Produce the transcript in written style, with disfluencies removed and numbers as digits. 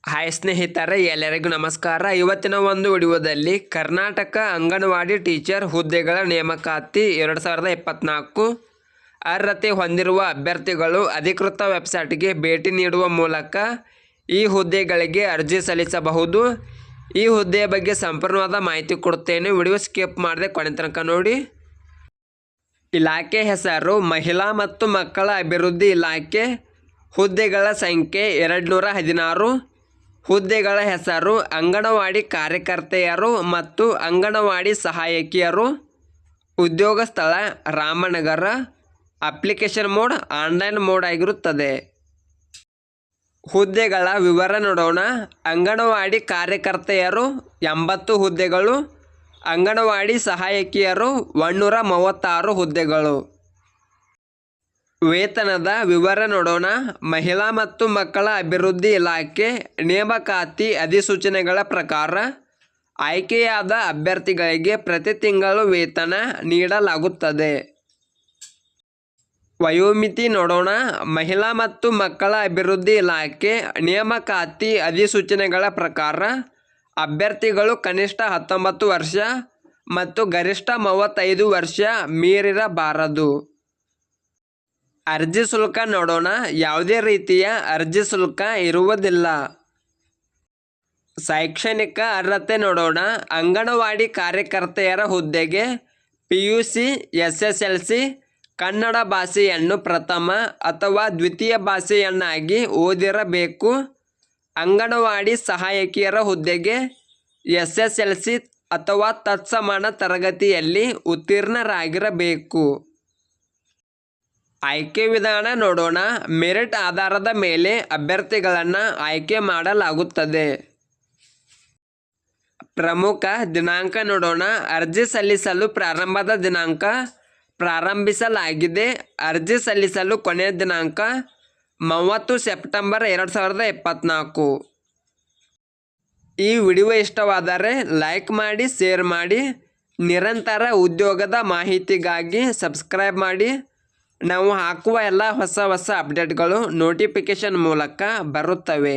Hi ಸ್ನೇಹಿತರೆ, ಎಲ್ಲರಿಗೂ ನಮಸ್ಕಾರ. ಇವತ್ತಿನ ಒಂದು ವಿಡಿಯೋದಲ್ಲಿ ಕರ್ನಾಟಕ ಅಂಗನವಾಡಿ ಟೀಚರ್ ಹುದ್ದೆಗಳ ನೇಮಕಾತಿ 2024 ಅರ್ಹತೆ ಹೊಂದಿರುವ ಅಭ್ಯರ್ಥಿಗಳು ಅಧಿಕೃತ ವೆಬ್ಸೈಟ್ಗೆ ಭೇಟಿ ನೀಡುವ ಮೂಲಕ ಈ ಹುದ್ದೆಗಳಿಗೆ ಅರ್ಜಿ ಸಲ್ಲಿಸಬಹುದು. ಈ ಹುದ್ದೆಯ ಬಗ್ಗೆ ಸಂಪೂರ್ಣವಾದ ಮಾಹಿತಿ ಕೊಡುತ್ತೇನೆ. ವಿಡಿಯೋ ಸ್ಕಿಪ್ ಮಾಡದೆ ಕೊನೆ ತನಕ ನೋಡಿ. ಇಲಾಖೆ ಹೆಸರು ಮಹಿಳಾ ಮತ್ತು ಮಕ್ಕಳ ಅಭಿವೃದ್ಧಿ ಇಲಾಖೆ. ಹುದ್ದೆಗಳ ಸಂಖ್ಯೆ 216. ಹುದ್ದೆಗಳ ಹೆಸರು ಅಂಗನವಾಡಿ ಕಾರ್ಯಕರ್ತೆಯರು ಮತ್ತು ಅಂಗನವಾಡಿ ಸಹಾಯಕಿಯರು. ಉದ್ಯೋಗ ಸ್ಥಳ Ramanagara. Application mode online mode ಆಗಿರುತ್ತದೆ. ಹುದ್ದೆಗಳ ವಿವರ ನೋಡೋಣ. ಅಂಗನವಾಡಿ ಕಾರ್ಯಕರ್ತೆಯರು 80 ಹುದ್ದೆಗಳು. ಅಂಗನವಾಡಿ ಸಹಾಯಕಿಯರು 136 ಹುದ್ದೆಗಳು. ವೇತನದ ವಿವರ ನೋಡೋಣ. ಮಹಿಳಾ ಮತ್ತು ಮಕ್ಕಳ ಅಭಿವೃದ್ಧಿ ಇಲಾಖೆ ನೇಮಕಾತಿ ಅಧಿಸೂಚನೆಗಳ ಪ್ರಕಾರ ಆಯ್ಕೆಯಾದ ಅಭ್ಯರ್ಥಿಗಳಿಗೆ ಪ್ರತಿ ತಿಂಗಳು ವೇತನ ನೀಡಲಾಗುತ್ತದೆ. ವಯೋಮಿತಿ ನೋಡೋಣ. ಮಹಿಳಾ ಮತ್ತು ಮಕ್ಕಳ ಅಭಿವೃದ್ಧಿ ಇಲಾಖೆ ನೇಮಕಾತಿ ಅಧಿಸೂಚನೆಗಳ ಪ್ರಕಾರ ಅಭ್ಯರ್ಥಿಗಳು ಕನಿಷ್ಠ 19 ವರ್ಷ ಮತ್ತು ಗರಿಷ್ಠ 35 ವರ್ಷ ಮೀರಿರಬಾರದು. ಅರ್ಜಿ ಶುಲ್ಕ ನೋಡೋಣ. ಯಾವುದೇ ರೀತಿಯ ಅರ್ಜಿ ಶುಲ್ಕ ಇರುವುದಿಲ್ಲ. ಶೈಕ್ಷಣಿಕ ಅರ್ಹತೆ ನೋಡೋಣ. ಅಂಗನವಾಡಿ ಕಾರ್ಯಕರ್ತೆಯರ ಹುದ್ದೆಗೆ PUC SSLC ಕನ್ನಡ ಭಾಷೆಯನ್ನು ಪ್ರಥಮ ಅಥವಾ ದ್ವಿತೀಯ ಭಾಷೆಯನ್ನಾಗಿ ಓದಿರಬೇಕು. ಅಂಗನವಾಡಿ ಸಹಾಯಕಿಯರ ಹುದ್ದೆಗೆ SSLC ಅಥವಾ ತತ್ಸಮಾನ ತರಗತಿಯಲ್ಲಿ ಉತ್ತೀರ್ಣರಾಗಿರಬೇಕು. ಆಯ್ಕೆ ವಿಧಾನ ನೋಡೋಣ. ಮೆರಿಟ್ ಆಧಾರದ ಮೇಲೆ ಅಭ್ಯರ್ಥಿಗಳನ್ನು ಆಯ್ಕೆ ಮಾಡಲಾಗುತ್ತದೆ. ಪ್ರಮುಖ ದಿನಾಂಕ ನೋಡೋಣ. ಅರ್ಜಿ ಸಲ್ಲಿಸಲು ಪ್ರಾರಂಭದ ದಿನಾಂಕ ಪ್ರಾರಂಭಿಸಲಾಗಿದೆ. ಅರ್ಜಿ ಸಲ್ಲಿಸಲು ಕೊನೆಯ ದಿನಾಂಕ 30 ಸೆಪ್ಟೆಂಬರ್ 2024. ಈ ವಿಡಿಯೋ ಇಷ್ಟವಾದರೆ ಲೈಕ್ ಮಾಡಿ, ಶೇರ್ ಮಾಡಿ. ನಿರಂತರ ಉದ್ಯೋಗದ ಮಾಹಿತಿಗಾಗಿ ಸಬ್ಸ್ಕ್ರೈಬ್ ಮಾಡಿ. ನಾವು ಹಾಕುವ ಎಲ್ಲ ಹೊಸ ಅಪ್ಡೇಟ್ಗಳು ನೋಟಿಫಿಕೇಷನ್ ಮೂಲಕ ಬರುತ್ತವೆ.